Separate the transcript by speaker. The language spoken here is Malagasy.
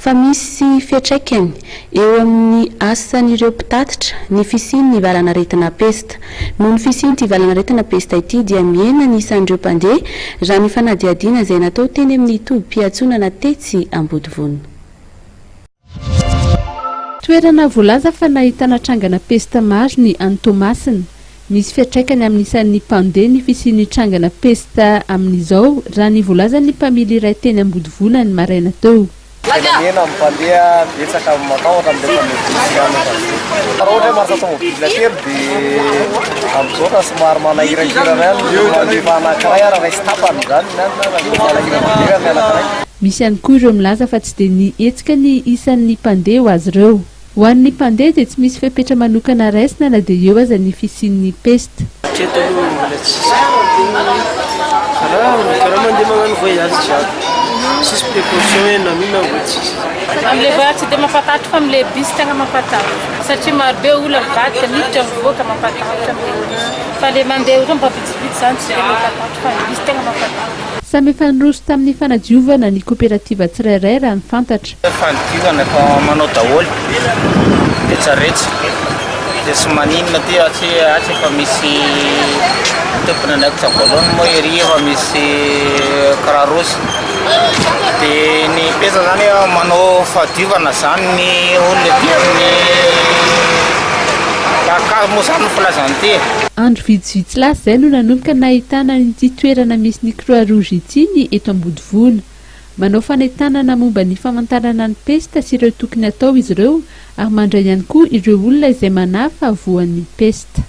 Speaker 1: Fa misy fiantraikany eo amin'ny asan'ireo mpitatitra ny fisian'ny valanaretina pesta. Noho ny fisian'ny valanaretina pesta ity dia mihena ny isan'ireo mpandeha raha ny fanadiadiana izay natao teny amin'ny toby fiantsonana tetsy Ambodivona.
Speaker 2: Toerana voalaza fa nahitana trangana pesta maro ny Antomasina. Misy fiantraikany amin'ny isan'ny mpandeha ny fisian'ny trangana pesta amin'izao raha ny voalaza ny mpamily iray teny Ambodivona ny maraina tao.
Speaker 3: Mihena mpandeha betsaka matahotra amin'ilay mpametrisiana. Raha ohatra hoe marsa tomobila kely dia amin'izao somary manahirahirana ihany mandefa anankiray ary raisy tapany izany manahirana anankiray.
Speaker 2: Misy ihany koa ireo milaza fa tsy dia ny hetsika ny isan'ny mpandeha ho azy ireo. Ho an'ny mpandeha dia tsy misy fepetra manokana raisina na dia eo aza ny fisian'ny pesta.
Speaker 4: Sisy précaution na mino votsy.
Speaker 5: Amle vatsy dia mampatatra fa amle bus tegna mampatatra. Satria maro be olona mivadik miditra mivoaka mampatatra. Fa le mandeha ohatry mampavitsivitsy zany tsy dia mampatatra fa bus tegna mampatatra.
Speaker 2: Samy efa niroso tamin'ny fanadiovana ny kooperativa tsirairay raha ny fantatra.
Speaker 3: Fanadiovana efa manao daholo dia tsaretsy. Dia sy maninona ty atsy efa misy tompony anaikitra voalohany moa ery efa misy kararosy. Dia ny pesta zany manao fahadiovana zany ny olona diany kakazo moa zany filazany ty.
Speaker 2: Andro vitsivitsy lasa izay no nanomboka nahitana ity toerana misy ny croix rouge ity ny eto Ambodivona. Manao fanentanana momba ny famantarana ny pesta sy ireo tokony atao izy ireo ary mandray ihany koa ireo olona izay manafa voan'ny pesta.